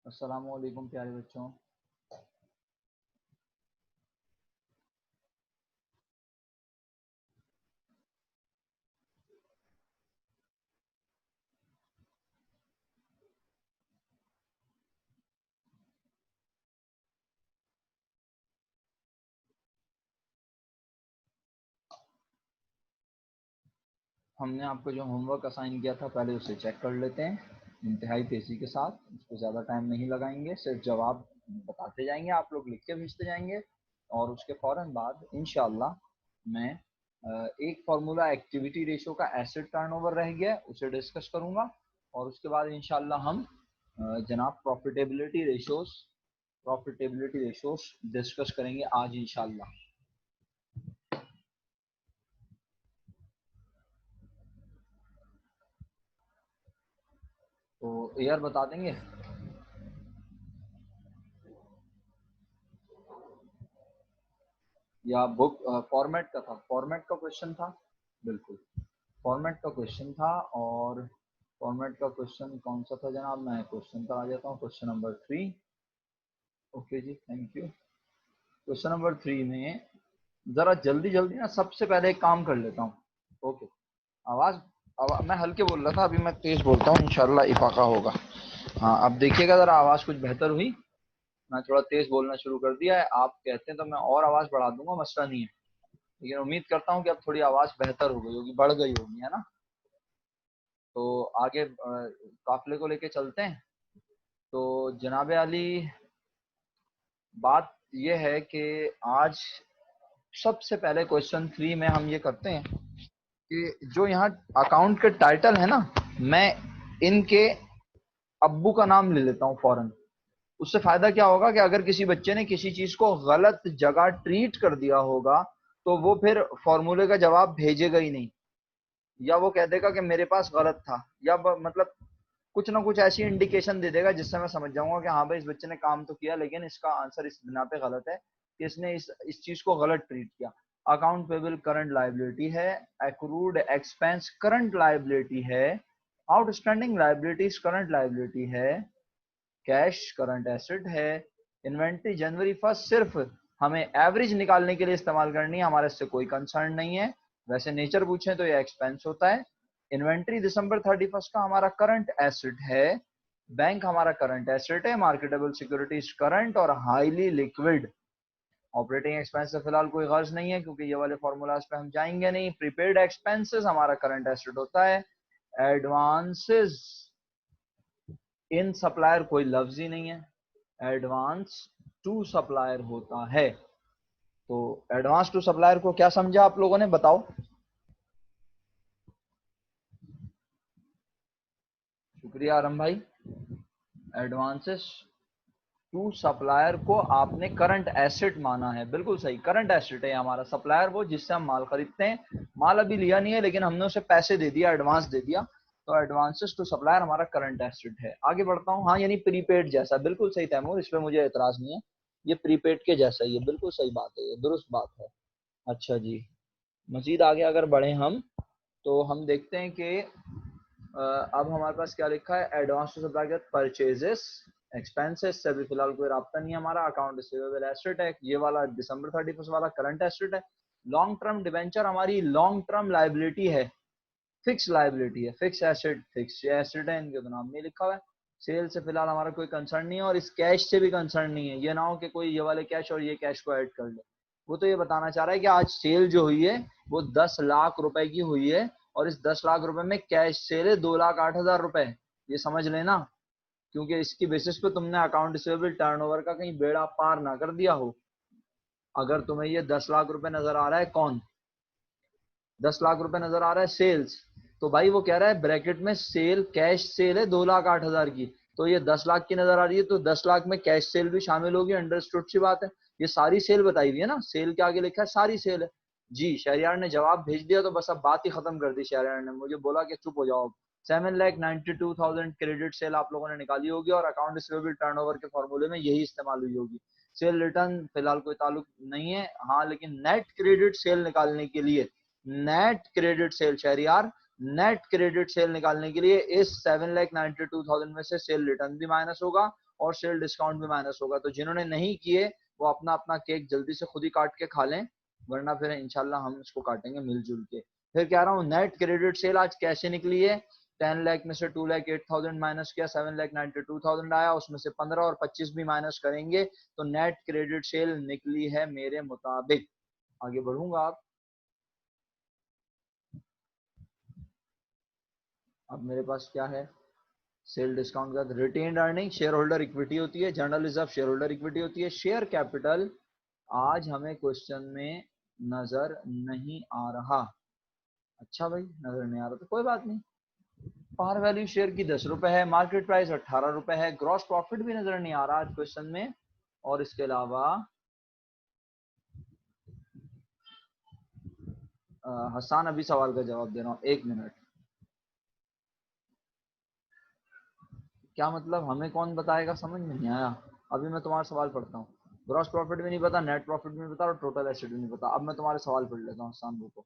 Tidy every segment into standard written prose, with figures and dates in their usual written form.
अस्सलाम वालेकुम प्यारे बच्चों। हमने आपको जो होमवर्क असाइन किया था पहले उसे चेक कर लेते हैं इंतहाई तेजी के साथ। उस पर ज़्यादा टाइम नहीं लगाएंगे, सिर्फ जवाब बताते जाएंगे, आप लोग लिख के भेजते जाएंगे और उसके फ़ौरन बाद इंशाल्लाह मैं एक फार्मूला एक्टिविटी रेशो का एसेट टर्नओवर रह गया उसे डिस्कस करूंगा और उसके बाद इंशाल्लाह हम जनाब प्रॉफिटेबिलिटी रेशोस डिस्कस करेंगे आज इंशाल्लाह। तो एयर बता देंगे। या बुक फॉर्मेट का था, फॉर्मेट का क्वेश्चन था, बिल्कुल फॉर्मेट का क्वेश्चन था। और फॉर्मेट का क्वेश्चन कौन सा था जनाब, मैं क्वेश्चन पर आ जाता हूँ। Question number 3। ओके जी, थैंक यू। क्वेश्चन नंबर 3 में जरा जल्दी जल्दी ना सबसे पहले एक काम कर लेता हूँ। ओके, आवाज मैं हल्के बोल रहा था, अभी मैं तेज बोलता हूँ, इंशाल्लाह इफाका होगा। हाँ, अब देखिएगा जरा आवाज कुछ बेहतर हुई। मैं थोड़ा तेज बोलना शुरू कर दिया है, आप कहते हैं तो मैं और आवाज बढ़ा दूंगा, मसला नहीं है। लेकिन उम्मीद करता हूँ कि अब थोड़ी आवाज बेहतर हो गई होगी, बढ़ गई होगी, है ना। तो आगे काफिले को लेके चलते हैं। तो जनाब आली, बात यह है कि आज सबसे पहले क्वेश्चन 3 में हम ये करते हैं कि जो यहाँ अकाउंट के टाइटल है ना, मैं इनके अब्बू का नाम ले लेता हूँ फौरन। उससे फायदा क्या होगा कि अगर किसी बच्चे ने किसी चीज को गलत जगह ट्रीट कर दिया होगा तो वो फिर फॉर्मूले का जवाब भेजेगा ही नहीं, या वो कह देगा कि मेरे पास गलत था, या मतलब कुछ ना कुछ ऐसी इंडिकेशन दे देगा जिससे मैं समझ जाऊंगा कि हाँ भाई इस बच्चे ने काम तो किया लेकिन इसका आंसर इस बिना पे गलत है कि इसने इस चीज को गलत ट्रीट किया। अकाउंट पेबल करंट लाइबिलिटी है, एक्रूड एक्सपेंस करंट लाइबिलिटी है, आउटस्टैंडिंग लाइबिलिटीज करंट लाइबिलिटी है, कैश करंट एसेट है। इन्वेंट्री जनवरी 1 सिर्फ हमें एवरेज निकालने के लिए इस्तेमाल करनी है, हमारे इससे कोई कंसर्न नहीं है। वैसे नेचर पूछें तो ये एक्सपेंस होता है। इन्वेंट्री दिसंबर 31 का हमारा करंट एसेट है। बैंक हमारा करंट एसेट है। मार्केटेबल सिक्योरिटीज करंट और हाईली लिक्विड। ऑपरेटिंग एक्सपेंस से फिलहाल कोई गर्ज नहीं है क्योंकि ये वाले फॉर्मूलाज पे हम जाएंगे नहीं। प्रीपेड एक्सपेंसेस हमारा करंट एसेट होता है। एडवांसेस इन सप्लायर कोई लफ्ज ही नहीं है, एडवांस टू सप्लायर होता है। तो एडवांस टू सप्लायर को क्या समझा आप लोगों ने, बताओ। शुक्रिया आरम भाई। एडवांसेस टू सप्लायर को आपने करंट एसेट माना है, बिल्कुल सही, करंट एसेट है हमारा। सप्लायर वो जिससे हम माल खरीदते हैं, माल अभी लिया नहीं है लेकिन हमने उसे पैसे दे दिया, एडवांस दे दिया। तो एडवांसेस टू सप्लायर हमारा करंट एसेट है। आगे बढ़ता हूँ। हाँ, यानी प्रीपेड जैसा, बिल्कुल सही तैमूर, इस पर मुझे एतराज नहीं है। ये प्रीपेड के जैसा ही है, बिल्कुल सही बात है, ये दुरुस्त बात है। अच्छा जी, मजीद आगे अगर बढ़े हम तो हम देखते हैं कि अब हमारे पास क्या लिखा है। एडवांस टू सप्लाई के परचेजेस एक्सपेंसेस से अभी फिलहाल कोई राब्ता नहीं है हमारा। अकाउंट रिसीवेबल एसेट है, ये वाला दिसंबर 31 वाला करंट एसेट है। लॉन्ग टर्म डिवेंचर हमारी लॉन्ग टर्म लाइबिलिटी है, फिक्स लाइबिलिटी है। फिक्स एसेट, फिक्स एसेट है, इनके तो नाम नहीं लिखा हुआ है। सेल से फिलहाल हमारा कोई कंसर्न नहीं है और इस कैश से भी कंसर्न नहीं है। ये ना हो कि कोई ये वाले कैश और ये कैश को ऐड कर ले। वो तो ये बताना चाह रहा है कि आज सेल जो हुई है वो 10 लाख रुपए की हुई है और इस 10 लाख रुपए में कैश सेल है 2,08,000 रुपए। ये समझ लेना, क्योंकि इसकी बेसिस पे तुमने अकाउंट रिसीवेबल टर्नओवर का कहीं बेड़ा पार ना कर दिया हो। अगर तुम्हें ये 10 लाख रुपए नजर आ रहा है, कौन 10 लाख रुपए नजर आ रहा है, सेल्स, तो भाई वो कह रहा है ब्रैकेट में सेल, कैश सेल है 2,08,000 की, तो ये 10 लाख की नजर आ रही है तो 10 लाख में कैश सेल भी शामिल होगी। अंडरस्टूड सी बात है। ये सारी सेल बताई हुई है ना, सेल के आगे लिखा है सारी सेल है। जी, शहरियार ने जवाब भेज दिया तो बस अब बात ही खत्म कर दी। शहरियार ने मुझे बोला कि चुप हो जाओ। 7,92,000 क्रेडिट सेल आप लोगों ने निकाली होगी और अकाउंट रिसीवेबल टर्नओवर के फॉर्मूले में यही इस्तेमाल हुई होगी। सेल रिटर्न फिलहाल कोई ताल्लुक नहीं है। हाँ, लेकिन नेट क्रेडिट सेल निकालने के लिए, net credit sale Shahriyar, net credit sale निकालने के लिए इस 7,92,000 में से सेल रिटर्न भी माइनस होगा और सेल डिस्काउंट भी माइनस होगा। तो जिन्होंने नहीं किए वो अपना अपना केक जल्दी से खुद ही काट के खा लें, वरना फिर इंशाल्लाह हम इसको काटेंगे मिलजुल के। फिर कह रहा हूँ नेट क्रेडिट सेल आज कैसे निकली है, 10 लाख में से 2 लाख 8,000 माइनस किया, 7 लाख 92,000 आया, उसमें से 15 और 25 भी माइनस करेंगे तो नेट क्रेडिट सेल निकली है मेरे मुताबिक। आगे बढ़ूंगा आप। अब मेरे पास क्या है, सेल डिस्काउंट का retained earning, share holder equity होती है, general reserve share holder equity होती है, शेयर कैपिटल आज हमें क्वेश्चन में नजर नहीं आ रहा। अच्छा भाई नजर नहीं आ रहा तो कोई बात नहीं। पार वैल्यू शेयर की 10 रुपए है, मार्केट प्राइस 18 रुपए है, ग्रॉस प्रॉफिट भी नजर नहीं आ रहा आज क्वेश्चन में। और इसके अलावा हसान अभी सवाल का जवाब दे रहा हूँ, 1 मिनट। क्या मतलब हमें कौन बताएगा, समझ में नहीं आया। अभी मैं तुम्हारा सवाल पढ़ता हूँ। ग्रॉस प्रॉफिट भी नहीं पता, नेट प्रॉफिट भी नहीं पता और टोटल एसेट भी नहीं पता। अब मैं तुम्हारे सवाल पढ़ लेता हूँ हसान को।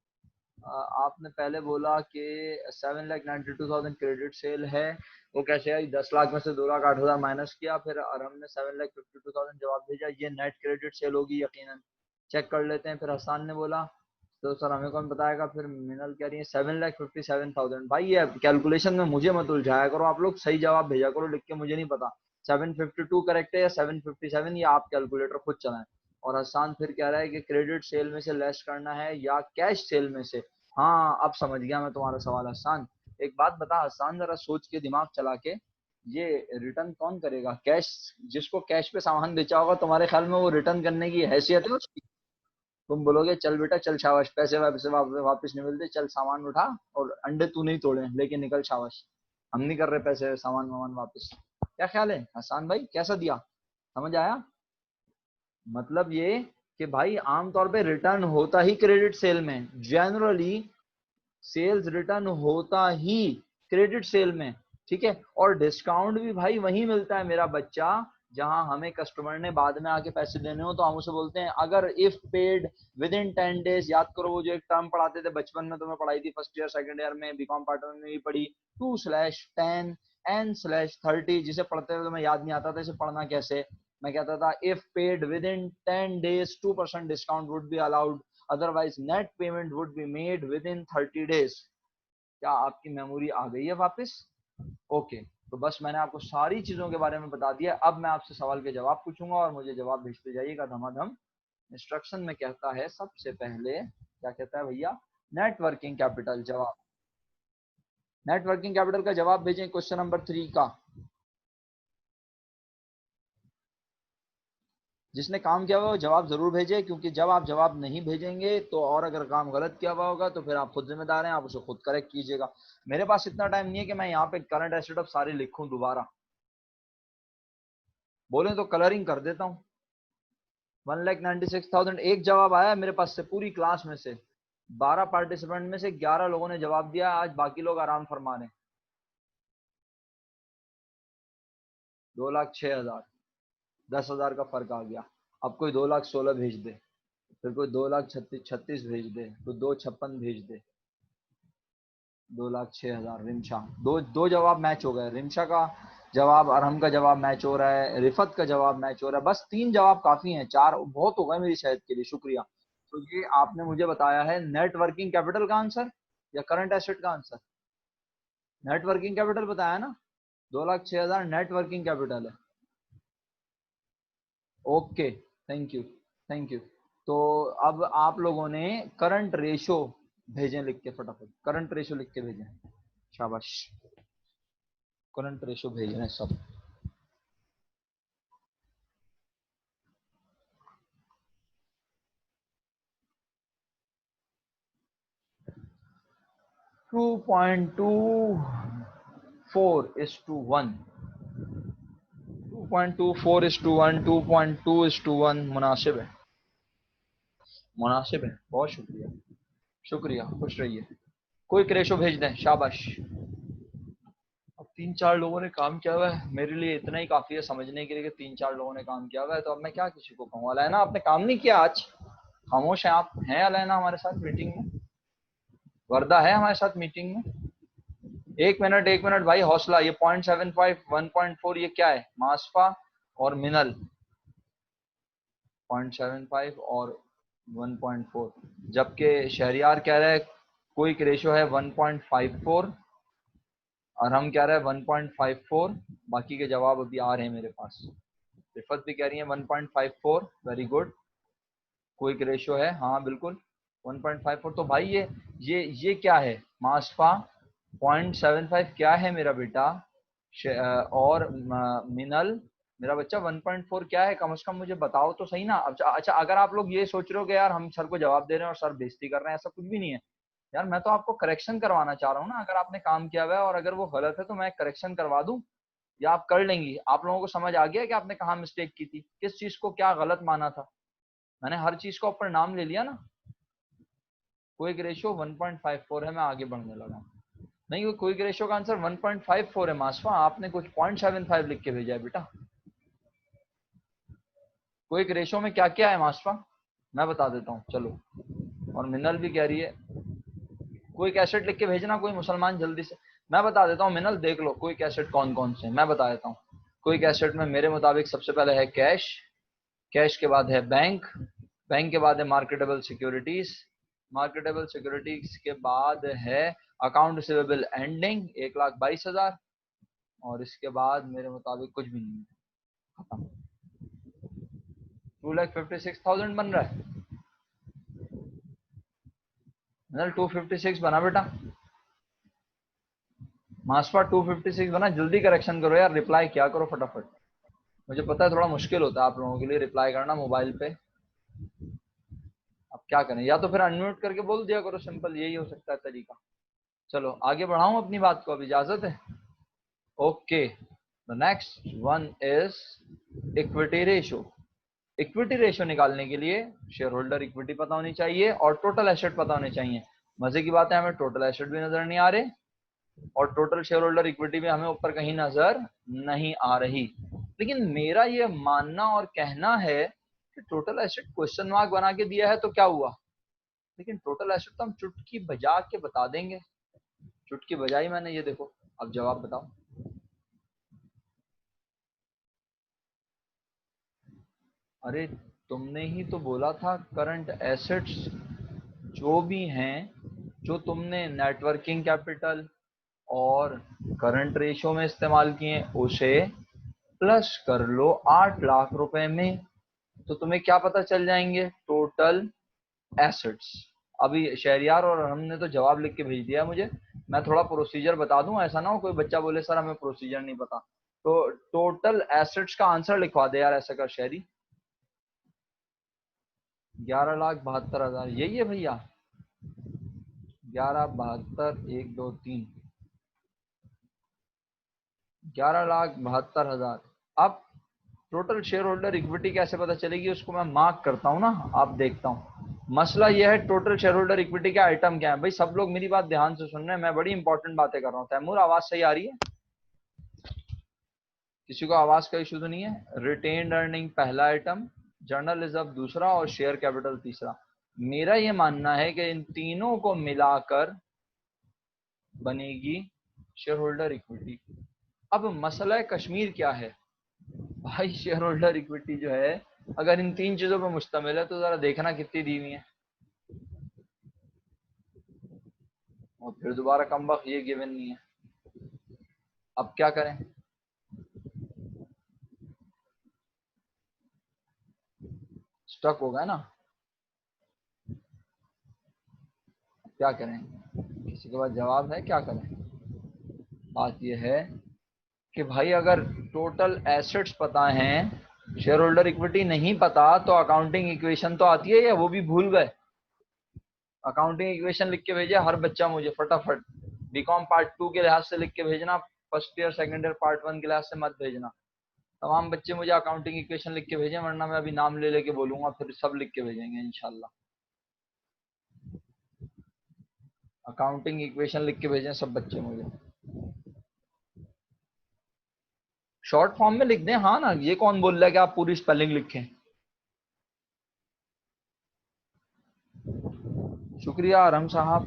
आपने पहले बोला कि 7,92,000 क्रेडिट सेल है, वो कैसे आई, 10 लाख में से 2,08,000 माइनस किया, फिर हमने 7,52,000 जवाब भेजा, ये नेट क्रेडिट सेल होगी यकीनन। चेक कर लेते हैं। फिर हसान ने बोला तो सर हमें कौन बताएगा। फिर मिनल कह रही है 7,57,000। भाई ये कैलकुलेशन में मुझे मत उलझाया करो, आप लोग सही जवाब भेजा करो लिख के, मुझे नहीं पता 752 करेक्ट है या 757, या आप कैलकुलेटर खुद चलाएं। और हसान फिर कह रहा है कि क्रेडिट सेल में से लेस करना है या कैश सेल में से। हाँ अब समझ गया मैं तुम्हारा सवाल हसान। एक बात बता हसान, जरा सोच के दिमाग चला के, ये रिटर्न कौन करेगा, कैश, जिसको कैश पे सामान बेचा होगा तुम्हारे ख्याल में वो रिटर्न करने की हैसियत है उसकी। तुम बोलोगे चल बेटा चल शाबाश, पैसे वापस नहीं मिलते, चल सामान उठा और अंडे तू नहीं तोड़े लेके निकल शाबाश, हम नहीं कर रहे पैसे सामान वामान वापस। क्या ख्याल है हसान भाई, कैसा दिया, समझ आया। मतलब ये कि भाई आमतौर पे रिटर्न होता ही क्रेडिट सेल में, जनरली सेल्स रिटर्न होता ही क्रेडिट सेल में, ठीक है। और डिस्काउंट भी भाई वही मिलता है मेरा बच्चा जहां हमें कस्टमर ने बाद में आके पैसे देने हो तो हम उसे बोलते हैं अगर if paid with in 10 days. याद करो वो जो एक टर्म पढ़ाते थे बचपन में, तुम्हें पढ़ाई थी फर्स्ट ईयर सेकंड ईयर में, बीकॉम पार्टनर में भी पढ़ी, 2/10 n/30, जिसे पढ़ते हुए तुम्हें याद नहीं आता था इसे पढ़ना कैसे। मैं कहता था if paid with in 10 days 2% discount would be allowed, otherwise net payment would be made with in 30 days। क्या आपकी मेमोरी आ गई है वापस? ओके, तो बस मैंने आपको सारी चीजों के बारे में बता दिया। अब मैं आपसे सवाल के जवाब पूछूंगा और मुझे जवाब भेजते जाइएगा धमाधम। इंस्ट्रक्शन में कहता है सबसे पहले, क्या कहता है भैया, नेटवर्किंग कैपिटल जवाब। नेटवर्किंग कैपिटल का जवाब भेजें क्वेश्चन नंबर 3 का। जिसने काम किया हुआ वो जवाब जरूर भेजे, क्योंकि जब आप जवाब नहीं भेजेंगे तो, और अगर काम गलत किया हुआ होगा तो फिर आप खुद जिम्मेदार हैं, आप उसे खुद करेक्ट कीजिएगा। मेरे पास इतना टाइम नहीं है कि मैं यहाँ पे करंट एसेट अब सारे लिखूं दोबारा, बोले तो कलरिंग कर देता हूँ। 1,96,000 एक जवाब आया मेरे पास से पूरी क्लास में से, 12 पार्टिसिपेंट में से 11 लोगों ने जवाब दिया, आज बाकी लोग आराम फरमा रहे हैं। 2,06,000, 10,000 का फर्क आ गया। अब कोई 2,16,000 भेज दे, फिर कोई 2,36,36 भेज दे, कोई 2,56,000 भेज दे। 2,06,000 रिमशा, दो जवाब मैच हो गए, रिमशा का जवाब, अरहम का जवाब मैच हो रहा है, रिफत का जवाब मैच हो रहा है। बस 3 जवाब काफी हैं, 4 बहुत हो गए मेरी शायद के लिए, शुक्रिया। तो ये आपने मुझे बताया है नेटवर्किंग कैपिटल का आंसर या करंट एसेट का आंसर। नेटवर्किंग कैपिटल बताया ना, 2,06,000 नेटवर्किंग कैपिटल है। Okay, thank you, thank you. तो अब आप लोगों ने करंट रेशो भेजें लिख के, फटाफट करंट रेशो लिख के भेजें, शाबाश। करंट रेशो भेज रहे हैं सब। टू 2.24:1, 2.24:1, 2.2:1 मुनासिब है, मुनासिब है। बहुत शुक्रिया, शुक्रिया, खुश रहिए। क्विक रेशो भेज दें, शाबाश। अब 3-4 लोगों ने काम किया हुआ है, मेरे लिए इतना ही काफी है समझने के लिए कि 3-4 लोगों ने काम किया हुआ है। तो अब मैं क्या किसी को कहूँ। अलैना आपने काम नहीं किया आज, खामोश है आप, हैं अलैना हमारे साथ मीटिंग में, वर्दा है हमारे साथ मीटिंग में। 1 मिनट 1 मिनट भाई हौसला। ये 0.75 1.4 ये क्या है, मासफा और मिनल 0.75 और 1.4, जबकि शहरियार कह रहा है क्विक रेशियो है 1.54 और हम कह रहे हैं 1.54। बाकी के जवाब अभी आ रहे हैं मेरे पास। रिफत भी कह रही है 1.54, वेरी गुड। क्विक रेशियो है, हाँ बिल्कुल 1.54। तो भाई ये क्या है मास्फा 0.75 क्या है मेरा बेटा, और मिनल मेरा बच्चा 1.4 क्या है, कम से कम मुझे बताओ तो सही ना। अच्छा, अगर आप लोग ये सोच रहे हो कि यार हम सर को जवाब दे रहे हैं और सर बेइज्जती कर रहे हैं, ऐसा कुछ भी नहीं है यार। मैं तो आपको करेक्शन करवाना चाह रहा हूँ ना। अगर आपने काम किया हुआ है और अगर वो गलत है तो मैं करेक्शन करवा दूं, या आप कर लेंगी। आप लोगों को समझ आ गया कि आपने कहाँ मिस्टेक की थी, किस चीज को क्या गलत माना था। मैंने हर चीज को ऊपर नाम ले लिया ना। क्विक रेशियो 1.54 है, मैं आगे बढ़ने लगा। नहीं, क्विक रेशियो का आंसर 1.54 है मासफा, आपने कुछ 0.75 लिख के भेजा है बेटा। क्विक रेशियो में क्या क्या है मासफा, मैं बता देता हूँ चलो। और मिनल भी कह रही है क्विक एसिड लिख के भेजना कोई मुसलमान जल्दी से। मैं बता देता हूँ मिनल, देख लो क्विक एसिड कौन कौन से, मैं बता देता हूँ। क्विक एसिड में मेरे मुताबिक सबसे पहले है कैश, कैश के बाद है बैंक, बैंक के बाद है मार्केटेबल सिक्योरिटीज, मार्केटेबल सिक्योरिटीज के बाद है अकाउंट रिसीवेबल एंडिंग 1,22,000, और इसके बाद मेरे मुताबिक कुछ भी नहीं है, खत्म। 2,56,000 बन रहा है मतलब 256 बना बेटा, मास्फा 256 बना। जल्दी करेक्शन करो यार, रिप्लाई क्या करो फटाफट। मुझे पता है थोड़ा मुश्किल होता है आप लोगों के लिए रिप्लाई करना मोबाइल पे। अब क्या करें, या तो फिर अनम्यूट करके बोल दिया करो, सिंपल यही हो सकता है तरीका। चलो आगे बढ़ाऊं अपनी बात को, अब इजाजत है। Okay, the next one is equity ratio. Equity ratio निकालने के लिए शेयर होल्डर इक्विटी पता होनी चाहिए और टोटल एसेट पता होने चाहिए। मजे की बात है हमें टोटल एसेट भी नजर नहीं आ रहे और टोटल शेयर होल्डर इक्विटी भी हमें ऊपर कहीं नजर नहीं आ रही। लेकिन मेरा ये मानना और कहना है कि टोटल एसेट क्वेश्चन मार्क बना के दिया है तो क्या हुआ, लेकिन टोटल एसेट तो हम चुटकी बजा के बता देंगे। चुटकी बजाई मैंने, ये देखो। अब जवाब बताओ। अरे तुमने ही तो बोला था करंट एसेट्स जो भी हैं, जो तुमने नेटवर्किंग कैपिटल और करंट रेशियो में इस्तेमाल किए, उसे प्लस कर लो 8 लाख रुपए में, तो तुम्हें क्या पता चल जाएंगे टोटल एसेट्स। अभी शहरियार और हमने तो जवाब लिख के भेज दिया मुझे। मैं थोड़ा प्रोसीजर बता दूं, ऐसा ना हो कोई बच्चा बोले सर हमें प्रोसीजर नहीं पता। तो टोटल एसेट्स का आंसर लिखवा दे यार, ऐसा कर शहरी। 11,72,000 यही है भैया। 11,72,123, 11,72,000। अब टोटल शेयर होल्डर इक्विटी कैसे पता चलेगी, उसको मैं मार्क करता हूँ ना, आप देखता हूँ। मसला यह है टोटल शेयर होल्डर इक्विटी का आइटम क्या है। भाई सब लोग मेरी बात ध्यान से सुन रहे हैं, मैं बड़ी इंपॉर्टेंट बातें कर रहा हूँ। तैमूर आवाज सही आ रही है, किसी को आवाज का इशू तो नहीं है। रिटेन्ड अर्निंग पहला आइटम, जर्नल रिजर्व दूसरा और शेयर कैपिटल तीसरा। मेरा ये मानना है कि इन तीनों को मिलाकर बनेगी शेयर होल्डर इक्विटी। अब मसला कश्मीर क्या है भाई, शेयर होल्डर इक्विटी जो है अगर इन तीन चीजों पर मुश्तमिल है तो जरा देखना कितनी दी हुई है, और फिर दोबारा कमबख्त ये गिवन नहीं है। अब क्या करें, स्टक हो गया ना, क्या करें, किसी के पास जवाब है, क्या करें। बात यह है कि भाई अगर टोटल एसेट्स पता हैं, शेयर होल्डर इक्विटी नहीं पता, तो अकाउंटिंग इक्वेशन तो आती है या वो भी भूल गए। अकाउंटिंग इक्वेशन लिख के भेजे हर बच्चा मुझे फटाफट। बीकॉम पार्ट 2 के लिहाज से लिख के भेजना, first year second year part 1 के लिहाज से मत भेजना। तमाम बच्चे मुझे अकाउंटिंग इक्वेशन लिख के भेजें, वरना मैं अभी नाम ले लेके बोलूंगा, फिर सब लिख के भेजेंगे इंशाल्लाह। अकाउंटिंग इक्वेशन लिख के भेजें सब बच्चे मुझे, शॉर्ट फॉर्म में लिख दें। हाँ ना, ये कौन बोल रहा है कि आप पूरी स्पेलिंग लिखें। शुक्रिया आरम साहब,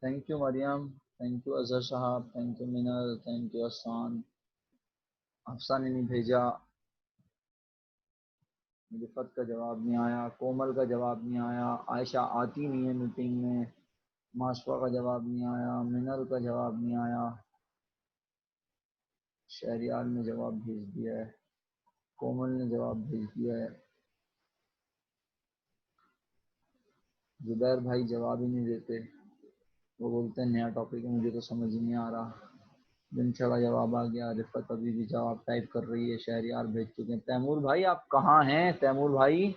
thank you Mariam, thank you Azhar साहब, thank you Minal, thank you Ahsan. Afsa ने नहीं भेजा, रिफत का जवाब नहीं आया, कोमल का जवाब नहीं आया, आयशा आती नहीं है मीटिंग में, माशवा का जवाब नहीं आया, मिनल का जवाब नहीं आया, शहरियार ने जवाब भेज दिया है, कोमल ने जवाब भेज दिया है, जुबैर भाई जवाब ही नहीं देते, वो बोलते हैं नया टॉपिक है मुझे तो समझ ही नहीं आ रहा। दिनशा का जवाब आ गया, रिफत अभी भी जवाब टाइप कर रही है, शहरियार भेज चुके हैं। तैमूर भाई आप कहाँ हैं? तैमूर भाई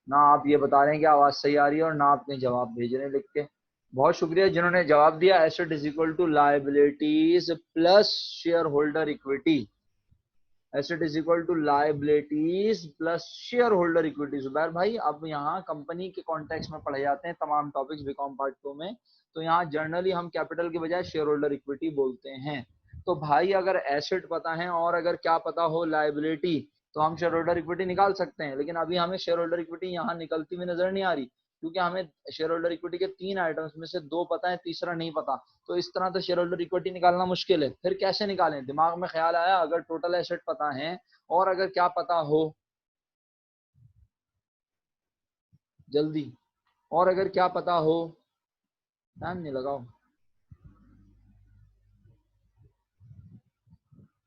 ना आप ये बता रहे हैं कि आवाज सही आ रही है और ना आपने जवाब भेज रहे हैं लिख के। बहुत शुक्रिया जिन्होंने जवाब दिया। Asset is equal to liabilities plus share holder equity. Asset is equal to liabilities plus share holder equity. Zubair भाई अब यहाँ कंपनी के कॉन्टेक्स्ट में पढ़े जाते हैं तमाम टॉपिक्स बीकॉम पार्ट 2 में, तो यहाँ जर्नली हम कैपिटल के बजाय शेयर होल्डर इक्विटी बोलते हैं। तो भाई अगर एसेट पता है और अगर क्या पता हो लाइबिलिटी, तो हम शेयर होल्डर इक्विटी निकाल सकते हैं। लेकिन अभी हमें शेयर होल्डर इक्विटी यहाँ निकलती हुई नजर नहीं आ रही, क्योंकि हमें शेयर होल्डर इक्विटी के 3 आइटम्स में से 2 पता है, तीसरा नहीं पता। तो इस तरह तो शेयर होल्डर इक्विटी निकालना मुश्किल है। फिर कैसे निकालें? दिमाग में ख्याल आया, अगर टोटल एसेट पता है और अगर क्या पता हो, जल्दी, और अगर क्या पता हो, टाइम नहीं लगाओ,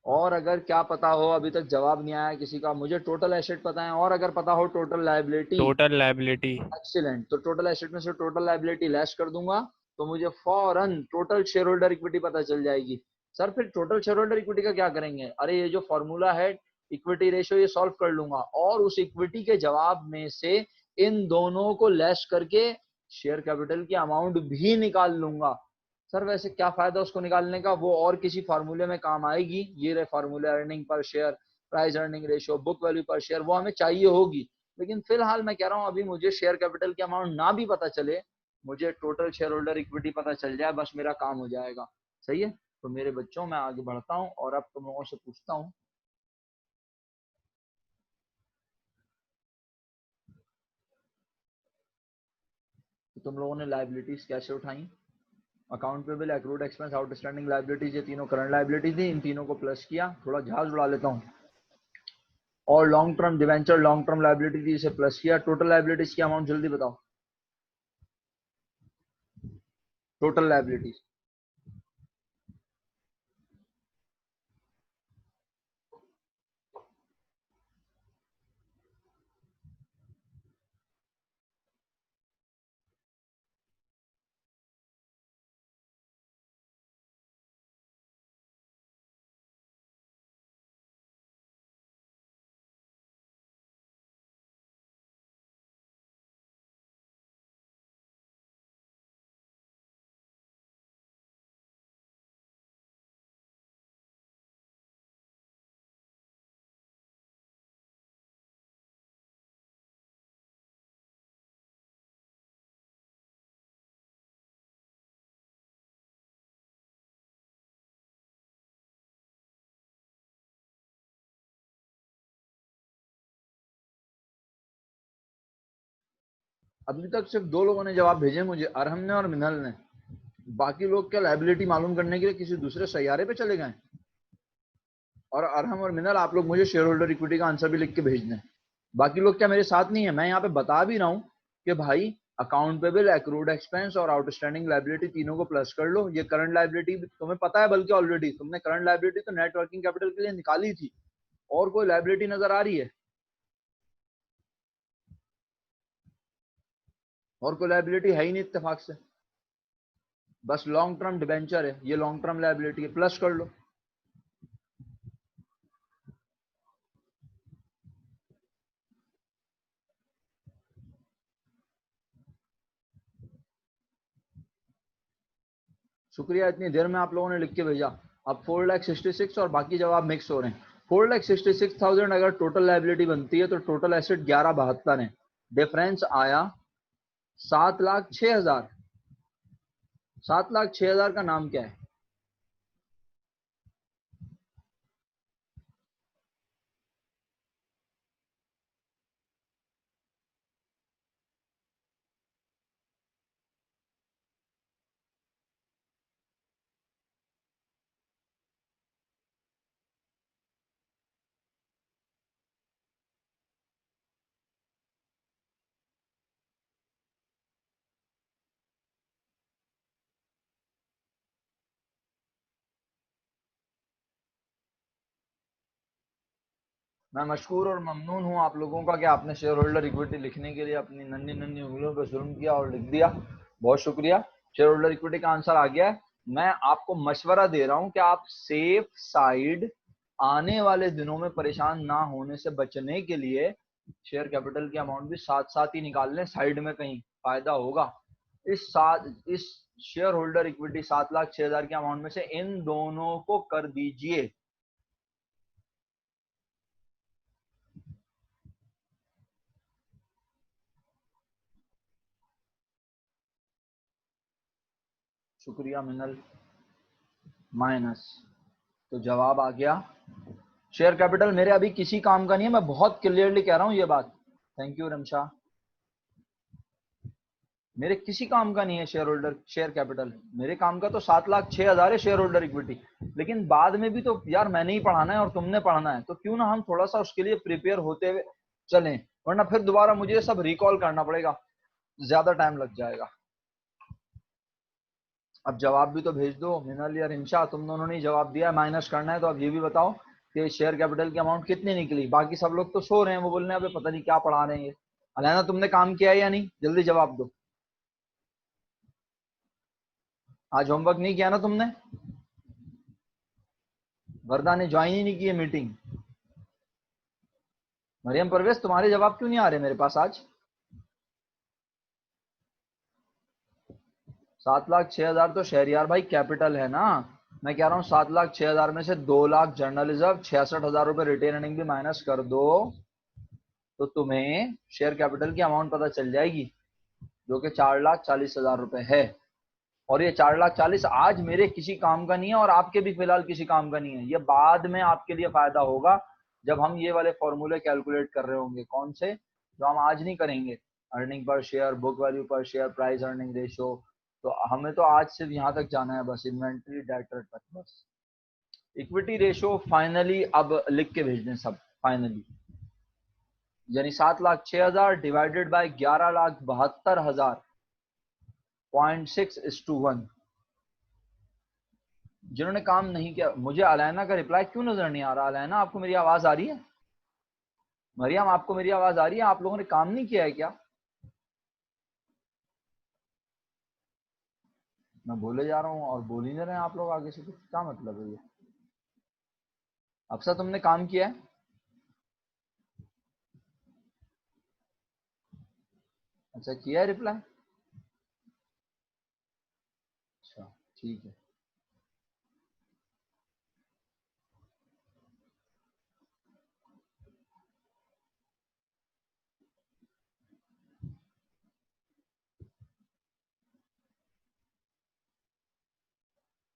और अगर क्या पता हो, अभी तक जवाब नहीं आया किसी का। मुझे टोटल एसेट पता है और अगर पता हो total liability. Total liability. Excellent. तो टोटल एसेट में से टोटल लायबिलिटी लेस कर दूंगा, तो मुझे फौरन टोटल शेयर होल्डर इक्विटी पता चल जाएगी। सर फिर टोटल शेयर होल्डर इक्विटी का क्या करेंगे? अरे ये जो फॉर्मूला है इक्विटी रेशियो, ये सॉल्व कर लूंगा और उस इक्विटी के जवाब में से इन दोनों को लेस करके शेयर कैपिटल की अमाउंट भी निकाल लूंगा। सर वैसे क्या फायदा उसको निकालने का? वो और किसी फार्मूले में काम आएगी। ये रहे फार्मूले, earning per share, price earning ratio, book value पर शेयर, वो हमें चाहिए होगी। लेकिन फिलहाल मैं कह रहा हूं अभी मुझे शेयर कैपिटल की अमाउंट ना भी पता चले, मुझे टोटल शेयर होल्डर इक्विटी पता चल जाए, बस मेरा काम हो जाएगा। सही है? तो मेरे बच्चों मैं आगे बढ़ता हूं और अब तुम लोगों से पूछता हूं कि तुम लोगों ने लाइबिलिटीज कैसे उठाई। Account payable, accrued expense, outstanding liabilities, ये तीनों करंट लाइबिलिटी थी। इन तीनों को प्लस किया, थोड़ा जहाज उड़ा लेता हूँ, और long term debenture long term liability थी, इसे प्लस किया। टोटल लाइबिलिटीज की अमाउंट जल्दी बताओ। टोटल लाइबिलिटीज अभी तक सिर्फ 2 लोगों ने जवाब भेजे मुझे, अरहम ने और मिनल ने। बाकी लोग क्या लाइबिलिटी मालूम करने के लिए किसी दूसरे सैयारे पे चले गए? और अरहम और मिनल आप लोग मुझे शेयर होल्डर इक्विटी का आंसर भी लिख के भेज दें। बाकी लोग क्या मेरे साथ नहीं है? मैं यहाँ पे बता भी रहा हूँ कि भाई अकाउंट पेबल, एक्रूड एक्सपेंस और आउटस्टैंडिंग लाइबिलिटी तीनों को प्लस कर लो। ये करंट लाइबिलिटी तुम्हें पता है, बल्कि ऑलरेडी तुमने करंट लाइबिलिटी तो नेट वर्किंग कैपिटल के लिए निकाली थी। और कोई लाइबिलिटी नजर आ रही है? और कोई लाइबिलिटी है ही नहीं इत्तेफाक से, बस लॉन्ग टर्म डिबेंचर है, ये लॉन्ग टर्म लाइबिलिटी है, प्लस कर लो। शुक्रिया, इतनी देर में आप लोगों ने लिख के भेजा। अब 4,66,000 और बाकी जवाब मिक्स हो रहे हैं। 4,66,000 अगर टोटल लाइबिलिटी बनती है तो टोटल एसेट 11,72 है। डिफरेंस आया 7,06,000। 7,06,000 का नाम क्या है? मैं मशकूर और ममनून हूँ आप लोगों का कि आपने शेयर होल्डर इक्विटी लिखने के लिए अपनी नन्ही नन्ही उंगलियों पर जुल्म किया और लिख दिया। बहुत शुक्रिया। शेयर होल्डर इक्विटी का आंसर आ गया है। मैं आपको मशवरा दे रहा हूँ कि आप सेफ साइड आने वाले दिनों में परेशान ना होने से बचने के लिए शेयर कैपिटल की अमाउंट भी साथ साथ ही निकाल लें, साइड में कहीं फायदा होगा। इस शेयर होल्डर इक्विटी 7,06,000 के अमाउंट में से इन दोनों को कर दीजिए। शुक्रिया मिनल। माइनस, तो जवाब आ गया। शेयर कैपिटल मेरे अभी किसी काम का नहीं है, मैं बहुत क्लियरली कह रहा हूं ये बात। Thank you Ramsha. मेरे किसी काम का नहीं है शेयर कैपिटल। मेरे काम का तो 7,06,000 है शेयर होल्डर इक्विटी। लेकिन बाद में भी तो यार मैंने ही पढ़ाना है और तुमने पढ़ाना है, तो क्यों ना हम थोड़ा सा उसके लिए प्रिपेयर होते हुए चलें, वरना फिर दोबारा मुझे सब रिकॉल करना पड़ेगा, ज्यादा टाइम लग जाएगा। अब जवाब भी तो भेज दो मिनल या रिंशा, तुम दोनों ने जवाब दिया, माइनस करना है तो अब ये भी बताओ कि शेयर कैपिटल की अमाउंट कितनी निकली। बाकी सब लोग तो सो रहे हैं, वो बोल रहे हैं अबे पता नहीं क्या पढ़ा रहे हैं ये। अलैना तुमने काम किया है या नहीं, जल्दी जवाब दो। आज होमवर्क नहीं किया ना तुमने? वर्दा ने ज्वाइन ही नहीं की है मीटिंग। मरियम परवेज तुम्हारे जवाब क्यों नहीं आ रहे मेरे पास आज? 7,06,000 तो शहरियार भाई कैपिटल है ना। मैं कह रहा हूँ 7,06,000 में से 2 लाख जनरल रिजर्व, 66,000 रुपए रिटेन अर्निंग भी माइनस कर दो तो तुम्हें शेयर कैपिटल की अमाउंट पता चल जाएगी, जो कि 4,40,000 रुपए है। और ये 4,40,000 आज मेरे किसी काम का नहीं है और आपके भी फिलहाल किसी काम का नहीं है। ये बाद में आपके लिए फायदा होगा जब हम ये वाले फॉर्मूले कैलकुलेट कर रहे होंगे। कौन से? जो हम आज नहीं करेंगे। Earning per share, book value पर शेयर, प्राइस अर्निंग रेशियो। तो हमें तो आज सिर्फ यहाँ तक जाना है बस, इन्वेंट्री डेटर तक बस। इक्विटी रेशियो फाइनली अब लिख के भेज दें सब फाइनली, यानी 7,06,000 डिवाइडेड बाय 11,72,000 0.6:1। जिन्होंने काम नहीं किया, मुझे अलैना का रिप्लाई क्यों नजर नहीं आ रहा? अलैना आपको मेरी आवाज आ रही है? मरियम आपको मेरी आवाज आ रही है? आप लोगों ने काम नहीं किया है क्या? मैं बोले जा रहा हूँ और बोल ही नहीं रहे हैं आप लोग आगे से, कुछ क्या मतलब है ये? अफसा तुमने काम किया है? अच्छा किया है रिप्लाई। अच्छा ठीक है।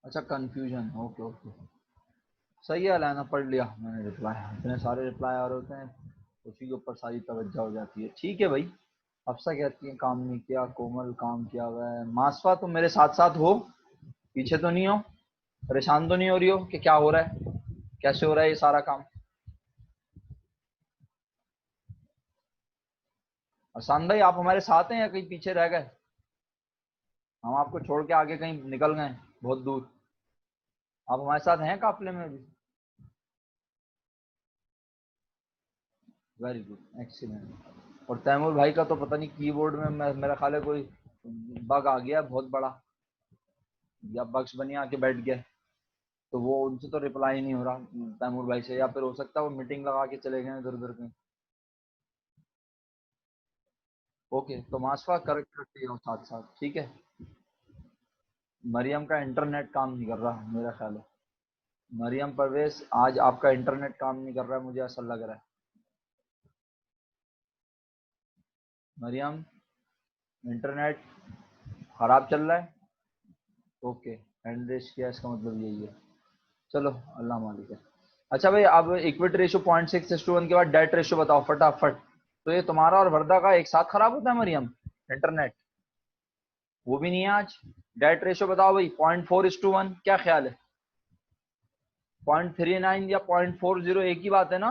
अच्छा कंफ्यूजन, ओके ओके। सही है अलैना, पढ़ लिया मैंने रिप्लाई। इतने सारे रिप्लाई आ रहे होते हैं, उसी के ऊपर सारी तवज्जो हो जाती है। ठीक है भाई। अफसा कहती है काम नहीं किया, कोमल काम किया हुआ है। मासवा तुम मेरे साथ साथ हो, पीछे तो नहीं हो? परेशान तो नहीं हो रही हो कि क्या हो रहा है, कैसे हो रहा है ये सारा काम? हसान भाई आप हमारे साथ हैं या कहीं पीछे रह गए? हम आपको छोड़ के आगे कहीं निकल गए बहुत दूर? आप हमारे साथ हैं काफिले में भी? Very good, excellent. और तैमूर भाई का तो पता नहीं कीबोर्ड में मेरा ख्याल है कोई बग आ गया बहुत बड़ा, या बग्स बनी आके बैठ गया, तो वो उनसे तो रिप्लाई नहीं हो रहा तैमूर भाई से, या फिर हो सकता है वो मीटिंग लगा के चले गए इधर उधर कहीं। ओके तो मासवा करेक्ट करते हो साथ साथ, ठीक है। मरियम का इंटरनेट काम नहीं कर रहा मेरा ख्याल है। मरियम परवेज आज आपका इंटरनेट काम नहीं कर रहा है, मुझे ऐसा लग रहा है। मरियम इंटरनेट खराब चल रहा है। ओके, हैंड रेस किया इसका मतलब यही है। चलो अल्लाह मालिक है। अच्छा भाई अब इक्विटी रेशियो 0.6:1 के बाद डेट रेशियो बताओ फटाफट। तो ये तुम्हारा और वर्दा का एक साथ खराब होता है मरियम इंटरनेट? वो भी नहीं है आज। डेट रेशियो बताओ भाई, 0.4:1 क्या ख्याल है? 0.39 या 0.40 एक ही बात है ना?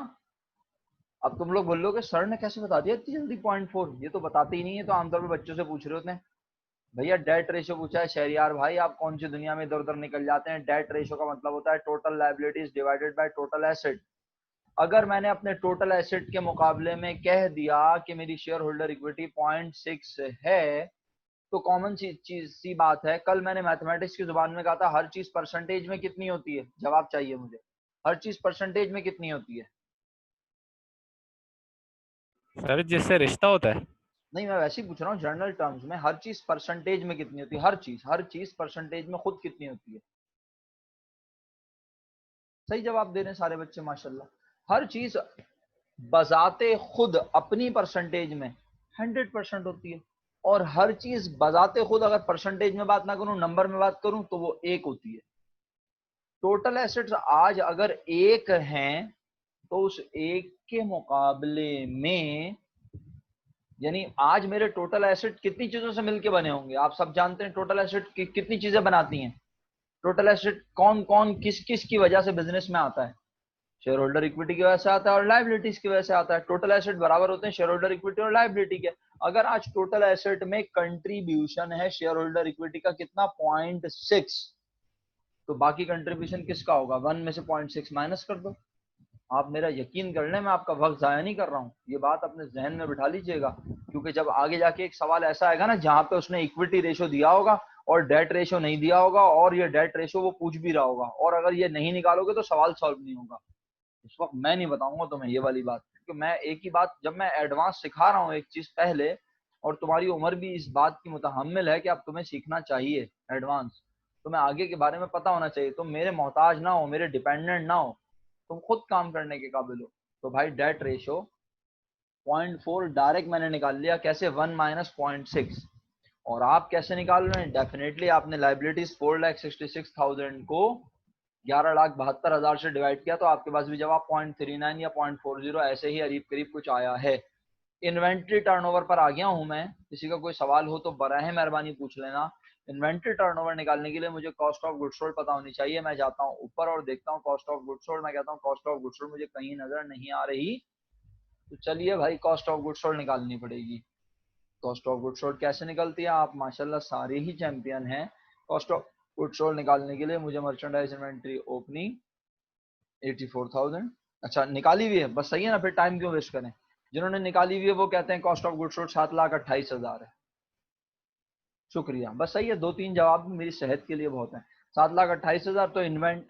अब तुम लोग बोल लो कि सर ने कैसे बता दिया इतनी जल्दी 0.4, ये तो बताते ही नहीं है, तो आमतौर पर बच्चों से पूछ रहे होते हैं। भैया डेट रेशियो पूछा है शहरियार भाई, आप कौन सी दुनिया में इधर उधर निकल जाते हैं। डेट रेशियो का मतलब होता है total liabilities divided by total asset. अगर मैंने अपने टोटल एसेट के मुकाबले में कह दिया कि मेरी शेयर होल्डर इक्विटी 0.6 है, तो कॉमन सी बात है, कल मैंने मैथमेटिक्स की जुबान में कहा था हर चीज परसेंटेज में कितनी होती है, जवाब चाहिए मुझे, हर चीज परसेंटेज में कितनी होती है? सर जिससे रिश्ता होता है। नहीं, मैं वैसे ही पूछ रहा हूँ जनरल टर्म्स में, हर चीज परसेंटेज में कितनी होती है? हर चीज परसेंटेज में खुद कितनी होती है? सही जवाब दे रहे हैं सारे बच्चे माशाल्लाह। हर चीज बजाते खुद अपनी परसेंटेज में 100% होती है, और हर चीज बजाते खुद अगर परसेंटेज में बात ना करूं, नंबर में बात करूं, तो वो एक होती है। टोटल एसेट्स आज अगर एक हैं, तो उस एक के मुकाबले में, यानी आज मेरे टोटल एसेट कितनी चीजों से मिलके बने होंगे? आप सब जानते हैं टोटल एसेट कितनी चीजें बनाती हैं। टोटल एसेट कौन कौन किस किस की वजह से बिजनेस में आता है? शेयर होल्डर इक्विटी की वजह से आता है और लाइबिलिटीज की वजह से आता है। टोटल एसेट बराबर होते हैं शेयर होल्डर इक्विटी और लाइबिलिटी के। अगर आज टोटल एसेट में कंट्रीब्यूशन है शेयर होल्डर इक्विटी का कितना, 0.6, तो बाकी कंट्रीब्यूशन किसका होगा? 1 में से 0.6 माइनस कर दो। आप मेरा यकीन कर लें, मैं आपका वक्त जाया नहीं कर रहा हूँ, ये बात अपने जहन में बिठा लीजिएगा, क्योंकि जब आगे जाके एक सवाल ऐसा आएगा ना जहां पे उसने इक्विटी रेशो दिया होगा और डेट रेशो नहीं दिया होगा, और ये डेट रेशो वो पूछ भी रहा होगा, और अगर ये नहीं निकालोगे तो सवाल सॉल्व नहीं होगा, उस वक्त मैं नहीं बताऊंगा तुम्हें ये वाली बात, क्योंकि मैं एक ही बात, जब मैं एडवांस सिखा रहा हूँ एक चीज पहले, और तुम्हारी उम्र भी इस बात की मुतहम्मिल है कि अब तुम्हें सीखना चाहिए एडवांस, तुम्हें आगे के बारे में पता होना चाहिए, तुम मेरे मोहताज ना हो, मेरे डिपेंडेंट ना हो, तुम खुद काम करने के काबिल हो। तो भाई डेट रेशो 0.4 डायरेक्ट मैंने निकाल लिया, कैसे? 1 माइनस 0.6। और आप कैसे निकाल रहे हैं? डेफिनेटली आपने लाइबिलिटीज 4,66,000 को 11,72,000 से डिवाइड किया, तो आपके पास भी जवाब 0.39 या 0.40 ऐसे ही करीब करीब कुछ आया है। इन्वेंट्री टर्नओवर पर आ गया हूं मैं, किसी का कोई सवाल हो तो बराह मेहरबानी पूछ लेना। इन्वेंट्री टर्नओवर निकालने के लिए मुझे कॉस्ट ऑफ गुड्स सोल्ड पता होनी चाहिए। मैं जाता हूं ऊपर और देखता हूं कॉस्ट ऑफ गुड्स सोल्ड, मैं कहता हूं कॉस्ट ऑफ गुड्स सोल्ड मुझे कहीं नजर नहीं आ रही, तो चलिए भाई कॉस्ट ऑफ गुड्स सोल्ड निकालनी पड़ेगी। कॉस्ट ऑफ गुड्स सोल्ड कैसे निकलती है? आप माशाल्लाह सारे ही चैंपियन हैं। कॉस्ट ऑफ गुड्स सोल्ड निकालने के लिए मुझे मर्चेंडाइज इन्वेंट्री ओपनिंग 84,000, अच्छा निकाली हुई है, बस सही है ना, फिर टाइम क्यों वेस्ट करें? जिन्होंने निकाली हुई है वो कहते हैं कॉस्ट ऑफ गुड्स सोल्ड 7,28,000 है। शुक्रिया, बस सही है, 2-3 जवाब मेरी सेहत के लिए बहुत है। 7,28,000, तो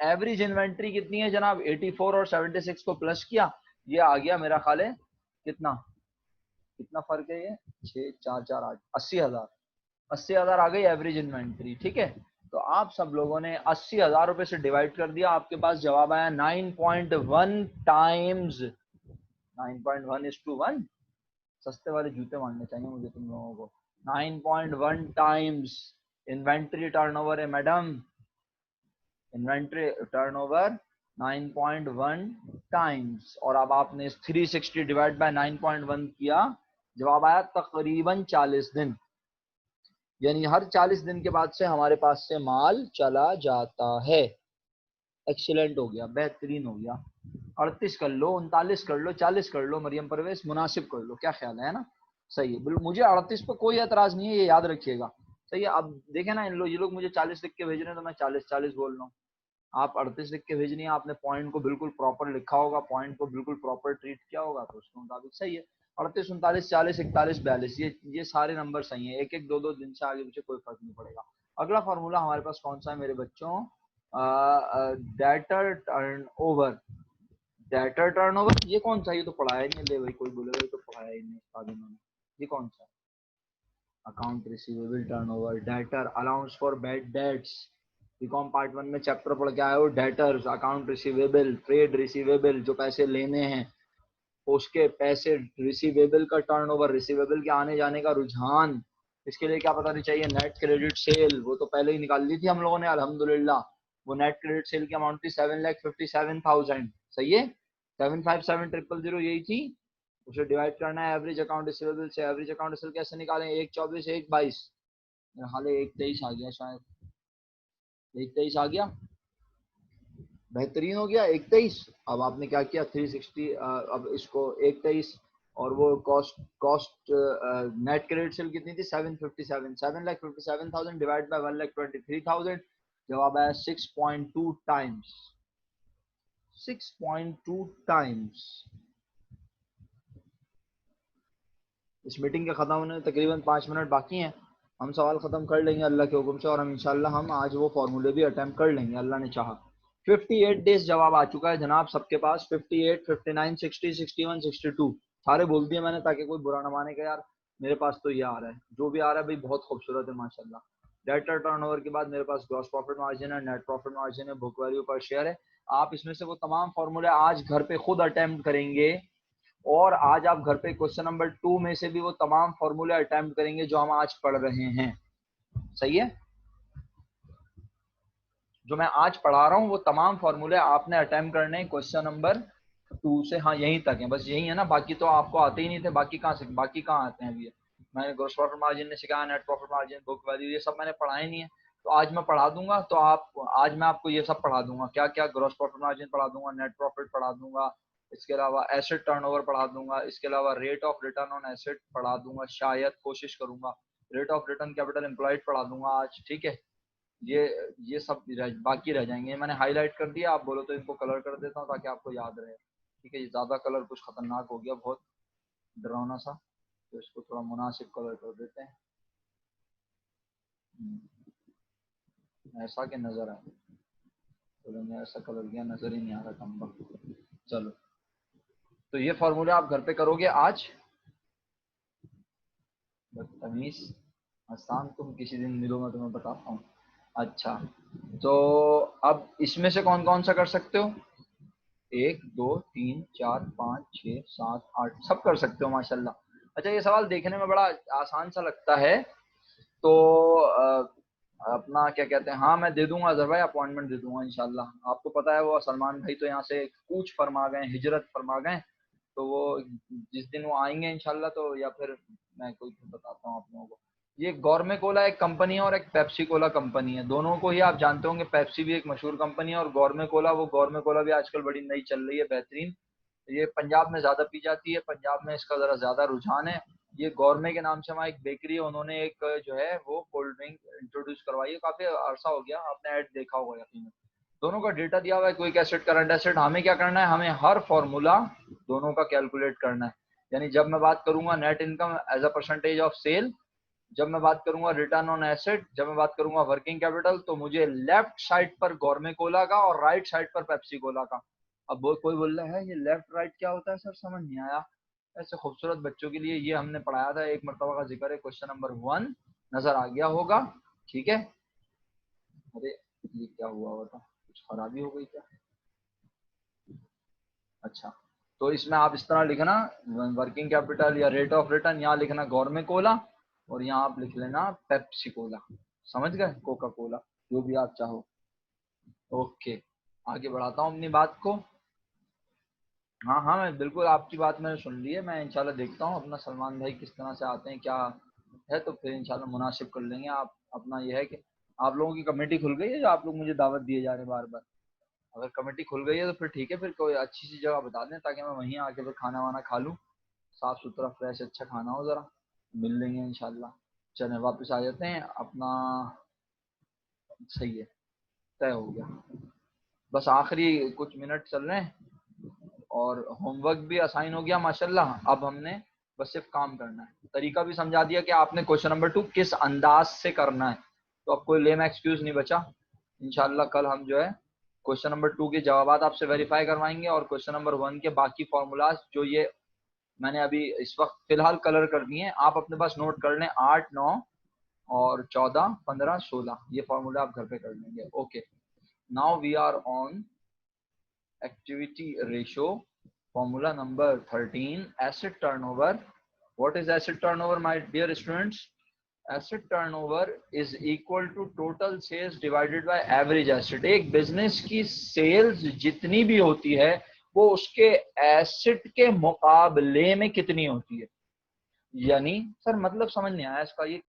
एवरेज इन्वेंट्री कितनी है जनाब? 84 और 76 को प्लस किया, ये आ गया मेरा ख्याल है, कितना कितना फर्क है ये, 6,4,4,8, 80,000, 80,000 आ गई एवरेज इन्वेंट्री, ठीक है। तो आप सब लोगों ने 80,000 रुपए से डिवाइड कर दिया, आपके पास जवाब आया 9.1 टाइम्स, 9.1:1। सस्ते वाले जूते मारने चाहिए मुझे तुम लोगों को। 9.1 टाइम्स इन्वेंट्री टर्नओवर है मैडम, इन्वेंट्री टर्नओवर 9.1 टाइम्स, और अब आपने 360 डिवाइड बाय 9.1 किया, जवाब आया तकरीबन 40 दिन, यानी हर 40 दिन के बाद से हमारे पास से माल चला जाता है। एक्सीलेंट हो गया, बेहतरीन हो गया। 38 कर लो, 39 कर लो, 40 कर लो, मरियम परवेज मुनासिब कर लो, क्या ख्याल है ना? सही है, बिल्कुल, मुझे 38 पे कोई एतराज नहीं है, ये याद रखिएगा। सही है, अब देखे ना ये लोग मुझे 40 लिख के भेज रहे हैं, तो मैं 40-40 बोल रहा हूँ। आप 38 लिख के भेजनी है, आपने पॉइंट को बिल्कुल प्रॉपर लिखा होगा, पॉइंट को बिल्कुल प्रॉपर ट्रीट किया होगा, तो उसके मुताबिक सही है। 38, 39, 40, 41, 42, ये सारे नंबर सही है, एक एक दो दो दिन से आगे पीछे कोई फर्क नहीं पड़ेगा। अगला फॉर्मूला हमारे पास कौन सा है मेरे बच्चों? Debtor turnover. डेटर टर्नओवर ये कौन सा? ये तो पढ़ाया नहीं ले भाई, कोई बोलेगा ये तो पढ़ाया ही नहीं उस्ताद इन्होंने, ये कौन सा? Account receivable turnover, debtor allowance for bad debts, BCom part 1 में चैप्टर पढ़ के आए हो, debtors, account receivable, trade receivable, जो पैसे लेने हैं उसके पैसे, रिसीवेबल का टर्नओवर, रिसीवेबल के आने जाने का रुझान, इसके लिए क्या पता नहीं चाहिए? नेट क्रेडिट सेल, वो तो पहले ही निकाल ली थी हम लोगों ने अल्हम्दुलिल्लाह, वो नेट क्रेडिट सेल की अमाउंट थी 7,57,000, सही है, 757,000 यही थी। उसे डिवाइड करना है एवरेज अकाउंट रिसीवेबल से। एवरेज अकाउंट रिसीवेबल कैसे निकालें? 1,24, 1,22, हाल 1,23 आ गया शायद, 1,23 आ गया, बेहतरीन हो गया 1,23। अब आपने क्या किया? 360, अब इसको 1,23, और वो कॉस्ट नेट क्रेडिट सेल कितनी थी? 757, 7,57,000 डिवाइड बाय 1,23,000, जवाब आया 6.2 टाइम्स, 6.2 टाइम्स। इस मीटिंग के खत्म होने में तकरीबन 5 मिनट बाकी हैं। हम सवाल खत्म कर लेंगे अल्लाह के हुक्म से, और हम इंशाल्लाह हम आज वो फॉर्मूले भी अटेम्प्ट कर लेंगे अल्लाह ने चाहा। 58 डेज जवाब आ चुका है जनाब सबके पास। 58, 59, 60, 61, 62 सारे बोल दिए मैंने, ताकि कोई बुरा ना माने कि यार मेरे पास तो ये आ रहा है। जो भी आ रहा है भाई बहुत खूबसूरत है माशाल्लाह। डेटा टर्नओवर के बाद मेरे पास ग्रॉस प्रॉफिट मार्जिन है, नेट प्रॉफिट मार्जिन है, बुक वैल्यू पर शेयर है। आप इसमें से वो तमाम फॉर्मूले आज घर पे खुद अटेम्प्ट करेंगे, और आज आप घर पे क्वेश्चन नंबर 2 में से भी वो तमाम फॉर्मूले अटेम्प्ट करेंगे जो हम आज पढ़ रहे हैं। सही है, जो मैं आज पढ़ा रहा हूँ वो तमाम फॉर्मूले आपने अटेम्प्ट करने हैं क्वेश्चन नंबर 2 से। हाँ यहीं तक है, बस यही है ना, बाकी तो आपको आते ही नहीं थे। बाकी कहाँ आते हैं अभी? मैंने ग्रॉस प्रॉफिट मार्जिन ने सिखाया, net profit margin, book value, ये सब मैंने पढ़ाए नहीं है। तो आज मैं पढ़ा दूंगा, तो आज मैं आपको ये सब पढ़ा दूंगा। क्या क्या? ग्रॉस प्रॉफिट मार्जिन पढ़ा दूंगा, नेट प्रॉफिट पढ़ा दूंगा, इसके अलावा एसेट टर्नओवर पढ़ा दूंगा, इसके अलावा rate of return on asset पढ़ा दूंगा, शायद कोशिश करूंगा rate of return capital employed पढ़ा दूंगा आज। ठीक है, ये सब बाकी रह जाएंगे। मैंने हाईलाइट कर दिया, आप बोलो तो इनको कलर कर देता हूँ ताकि आपको याद रहे। ठीक है, ये ज्यादा कलर कुछ खतरनाक हो गया, बहुत डरावना सा, तो इसको थोड़ा मुनासिब कलर कर देते हैं, ऐसा कि नजर आए। चलो मैं ऐसा कलर किया, नजर ही नहीं आ रहा कम। चलो, तो ये फॉर्मूले आप घर पे करोगे आज। बदतमीज, आसान, तुम किसी दिन मिलो मैं तुम्हें बताता हूँ। अच्छा, तो अब इसमें से कौन कौन सा कर सकते हो? 1, 2, 3, 4, 5, 6, 7, 8 सब कर सकते हो माशाल्लाह। अच्छा, ये सवाल देखने में बड़ा आसान सा लगता है, तो अपना क्या कहते हैं, हाँ मैं दे दूंगा अजहर भाई, अपॉइंटमेंट दे दूंगा इंशाल्लाह। आपको पता है वो सलमान भाई तो यहाँ से कूच फरमा गए, हिजरत फरमा गए, तो वो जिस दिन वो आएंगे इंशाल्लाह, तो या फिर मैं कोई बताता हूँ आप लोगों को। ये गॉर्मे कोला एक कंपनी है और एक पेप्सी कोला कंपनी है, दोनों को ही आप जानते होंगे। पेप्सी भी एक मशहूर कंपनी है, और गॉर्मे कोला भी आजकल बड़ी नई चल रही है, बेहतरीन। ये पंजाब में ज्यादा पी जाती है, पंजाब में इसका जरा ज्यादा रुझान है। ये गौरमे के नाम से वहाँ एक बेकरी है, उन्होंने एक जो है वो कोल्ड ड्रिंक इंट्रोड्यूस करवाई है, काफी अरसा हो गया, आपने ऐड देखा होगा यकीन। दोनों का डेटा दिया हुआ है, क्विक एसेट, करंट एसेट। हमें क्या करना है, हमें हर फॉर्मूला दोनों का कैलकुलेट करना है। यानी जब मैं बात करूंगा net income as a percentage of sale, जब मैं बात करूंगा रिटर्न ऑन एसेट, जब मैं बात करूंगा वर्किंग कैपिटल, तो मुझे लेफ्ट साइड पर गौरमे कोला का और राइट साइड पर पेप्सी कोला का। अब कोई बोल रहा है ये लेफ्ट राइट क्या होता है सर, समझ नहीं आया। ऐसे खूबसूरत बच्चों के लिए ये हमने पढ़ाया था, एक मरतबा का जिक्र है, क्वेश्चन नंबर 1 नजर आ गया होगा। ठीक है, अरे ये क्या हुआ था, कुछ खराबी हो गई क्या? अच्छा, तो इसमें आप इस तरह लिखना वर्किंग कैपिटल या रेट ऑफ रिटर्न, यहाँ लिखना गौरमे कोला, और यहाँ आप लिख लेना पेप्सी कोला। समझ गए, कोका कोला, जो भी आप चाहो। ओके, आगे बढ़ाता हूँ अपनी बात को। हाँ हाँ, मैं बिल्कुल आपकी बात मैंने सुन ली है। मैं इंशाल्लाह देखता हूँ अपना सलमान भाई किस तरह से आते हैं, क्या है, तो फिर इंशाल्लाह मुनासिब कर लेंगे। आप अपना ये है कि आप लोगों की कमेटी खुल गई है, जो आप लोग मुझे दावत दिए जा रहे हैं बार बार। अगर कमेटी खुल गई है तो फिर ठीक है, फिर कोई अच्छी सी जगह बता दें ताकि मैं वहीं आके फिर खाना वाना खा लूँ, साफ सुथरा फ्रेश अच्छा खाना हो, जरा मिल लेंगे इंशाल्लाह। चलें वापस आ जाते हैं अपना। सही है, तय हो गया। बस आखिरी कुछ मिनट चल रहे हैं, और होमवर्क भी असाइन हो गया माशाल्लाह। अब हमने बस सिर्फ काम करना है, तरीका भी समझा दिया कि आपने क्वेश्चन नंबर 2 किस अंदाज से करना है, तो अब कोई लेम एक्सक्यूज नहीं बचा। इंशाल्लाह कल हम जो है क्वेश्चन नंबर 2 के जवाब आपसे वेरीफाई करवाएंगे, और क्वेश्चन नंबर 1 के बाकी फॉर्मूलाज जो ये मैंने अभी इस वक्त फिलहाल कलर कर दिए हैं, आप अपने पास नोट कर लें। 8, 9 और 14, 15, 16 ये फॉर्मूला आप घर पे कर लेंगे। Okay, now we are on activity ratio, formula number 13, asset turnover. What is asset turnover, my dear students? Asset turnover is equal to total sales divided by average asset. एक बिजनेस की sales जितनी भी होती है वो उसके asset के मुकाबले में कितनी होती है। यानी सर मतलब समझ नहीं आया इसका, ये